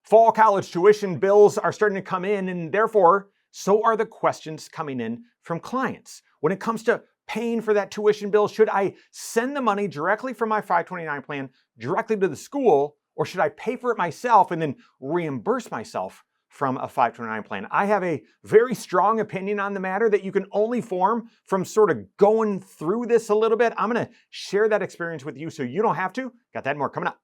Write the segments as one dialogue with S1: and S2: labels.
S1: Fall college tuition bills are starting to come in, and therefore, so are the questions coming in from clients. When it comes to paying for that tuition bill, should I send the money directly from my 529 plan directly to the school, or should I pay for it myself and then reimburse myself from a 529 plan? I have a very strong opinion on the matter that you can only form from sort of going through this a little bit. I'm going to share that experience with you so you don't have to. Got that and more coming up.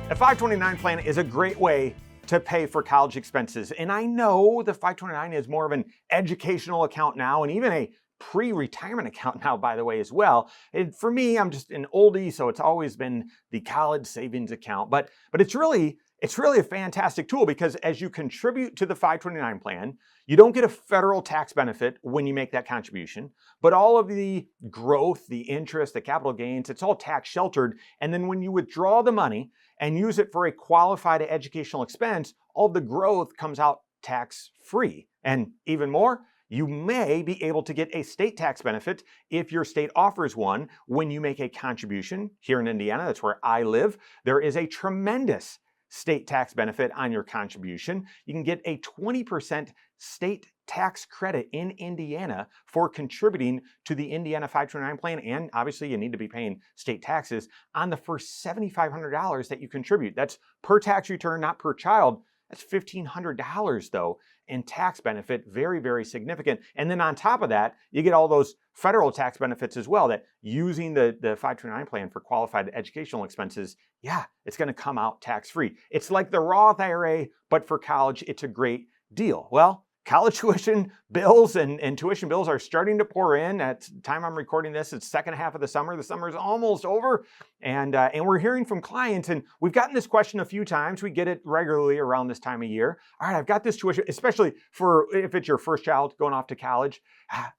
S1: A 529 plan is a great way to pay for college expenses. And I know the 529 is more of an educational account now, and even a pre-retirement account now, by the way, as well. And for me, I'm just an oldie, so it's always been the college savings account. But it's really a fantastic tool, because as you contribute to the 529 plan, you don't get a federal tax benefit when you make that contribution, but all of the growth, the interest, the capital gains, it's all tax sheltered. And then when you withdraw the money and use it for a qualified educational expense, all the growth comes out tax free. And even more, you may be able to get a state tax benefit if your state offers one when you make a contribution. Here in Indiana, that's where I live, there is a tremendous state tax benefit on your contribution. You can get a 20% state tax credit in Indiana for contributing to the Indiana 529 plan. And obviously you need to be paying state taxes on the first $7,500 that you contribute. That's per tax return, not per child. That's $1,500 though in tax benefit, very, very significant. And then on top of that, you get all those federal tax benefits as well, that using the 529 plan for qualified educational expenses, yeah, it's gonna come out tax-free. It's like the Roth IRA, but for college, it's a great deal. Well, college tuition bills and tuition bills are starting to pour in. At the time I'm recording this, it's second half of the summer. The summer is almost over, and we're hearing from clients, and we've gotten this question a few times. We get it regularly around this time of year. All right, I've got this tuition, especially for if it's your first child going off to college.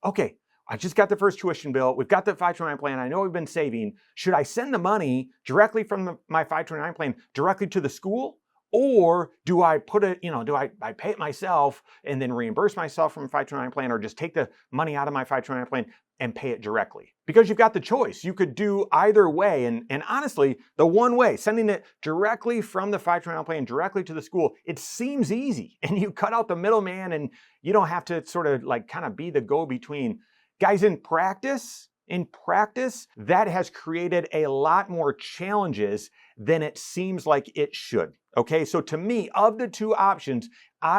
S1: Okay, I just got the first tuition bill. We've got the 529 plan. I know we've been saving. Should I send the money directly from my 529 plan directly to the school? Or do I put it, do I pay it myself and then reimburse myself from a 529 plan, or just take the money out of my 529 plan and pay it directly? Because you've got the choice. You could do either way. And honestly, the one way, sending it directly from the 529 plan directly to the school, it seems easy. And you cut out the middleman, and you don't have to sort of like kind of be the go-between. Guys, in practice, that has created a lot more challenges than it seems like it should. Okay, so to me, of the two options,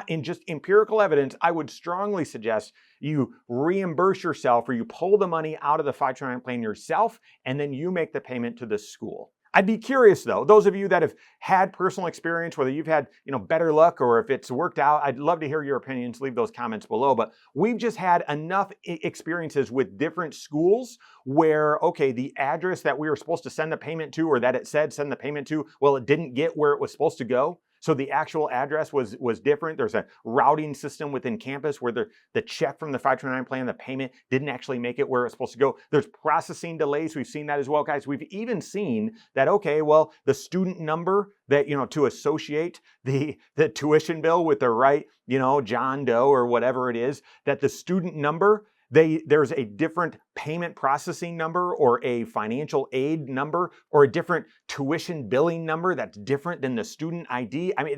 S1: in just empirical evidence, I would strongly suggest you reimburse yourself, or you pull the money out of the 529 plan yourself, and then you make the payment to the school. I'd be curious though, those of you that have had personal experience, whether you've had better luck or if it's worked out, I'd love to hear your opinions. Leave those comments below. But we've just had enough experiences with different schools where, okay, the address that we were supposed to send the payment to, or that it said send the payment to, well, it didn't get where it was supposed to go. So the actual address was different. There's a routing system within campus where the check from the 529 plan, the payment didn't actually make it where it's supposed to go. There's processing delays. We've seen that as well, guys. We've even seen that, okay, well, the student number that, to associate the tuition bill with the right, John Doe or whatever it is, that the student number, there's a different payment processing number, or a financial aid number, or a different tuition billing number that's different than the student ID. I mean,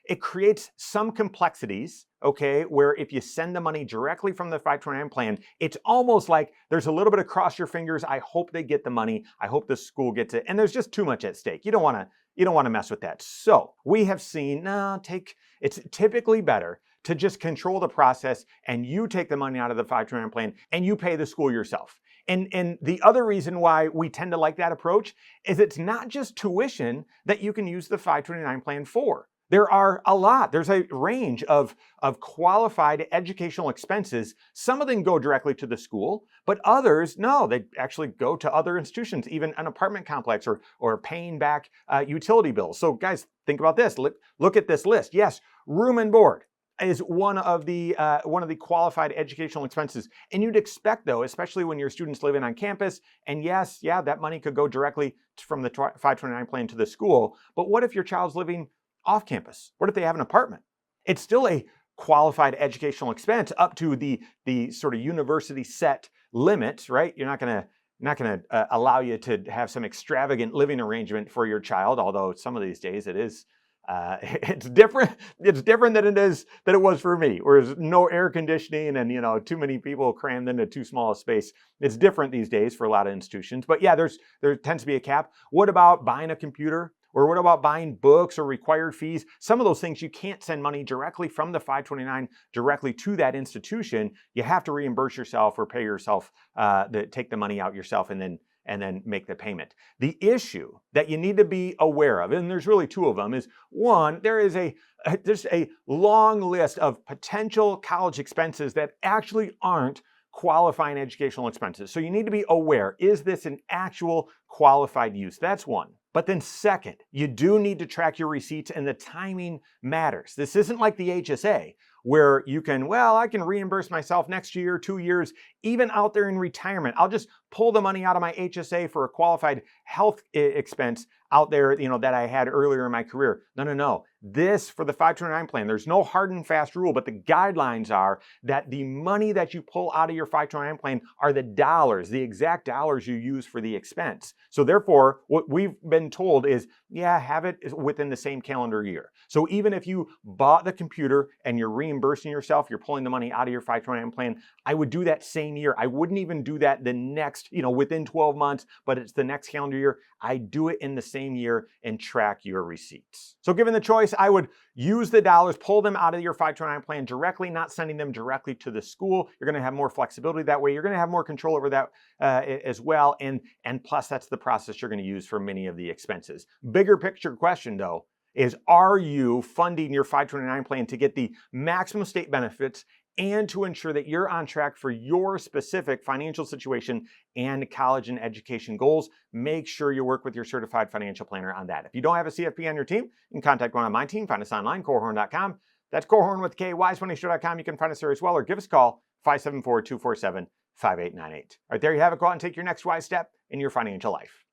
S1: it creates some complexities, okay, where if you send the money directly from the 529 plan, it's almost like there's a little bit of cross your fingers. I hope they get the money. I hope the school gets it. And there's just too much at stake. You don't want to mess with that. So we have seen, it's typically better to just control the process, and you take the money out of the 529 plan and you pay the school yourself. And the other reason why we tend to like that approach is it's not just tuition that you can use the 529 plan for. There are a lot. There's a range of qualified educational expenses. Some of them go directly to the school, but others, no, they actually go to other institutions, even an apartment complex, or paying back utility bills. So guys, think about this. Look at this list. Yes, room and board is one of the qualified educational expenses. And you'd expect though, especially when your students living on campus, and yes, yeah, that money could go directly from the 529 plan to the school. But what if your child's living off campus? What if they have an apartment? It's still a qualified educational expense up to the sort of university set limit, right? You're not going to allow you to have some extravagant living arrangement for your child, although some of these days it is. It's different. It's different than it was for me, where there's no air conditioning and too many people crammed into too small a space. It's different these days for a lot of institutions. But yeah, there tends to be a cap. What about buying a computer? Or what about buying books or required fees? Some of those things you can't send money directly from the 529 directly to that institution. You have to reimburse yourself or pay yourself, take the money out yourself and then make the payment. The issue that you need to be aware of, and there's really two of them, is one, there's a long list of potential college expenses that actually aren't qualifying educational expenses. So you need to be aware, is this an actual qualified use? That's one. But then second, you do need to track your receipts, and the timing matters. This isn't like the HSA where you can, I can reimburse myself next year, 2 years, even out there in retirement. I'll just pull the money out of my HSA for a qualified health expense out there, that I had earlier in my career. No. This, for the 529 plan, there's no hard and fast rule, but the guidelines are that the money that you pull out of your 529 plan are the dollars, the exact dollars you use for the expense. So therefore, what we've been told is, have it within the same calendar year. So even if you bought the computer and you're reimbursing yourself, you're pulling the money out of your 529 plan, I would do that same year. I wouldn't even do that the next, within 12 months, but it's the next calendar year. I do it in the same year and track your receipts. So given the choice, I would use the dollars, pull them out of your 529 plan directly, not sending them directly to the school. You're going to have more flexibility that way. You're going to have more control over that as well. And plus, that's the process you're going to use for many of the expenses. Bigger picture question, though, is are you funding your 529 plan to get the maximum state benefits and to ensure that you're on track for your specific financial situation and college and education goals? Make sure you work with your certified financial planner on that. If you don't have a CFP on your team, you can contact one on my team. Find us online, Korhorn.com. That's Korhorn with K, wisemoneyshow.com. You can find us there as well, or give us a call, 574-247-5898. All right, there you have it. Go out and take your next wise step in your financial life.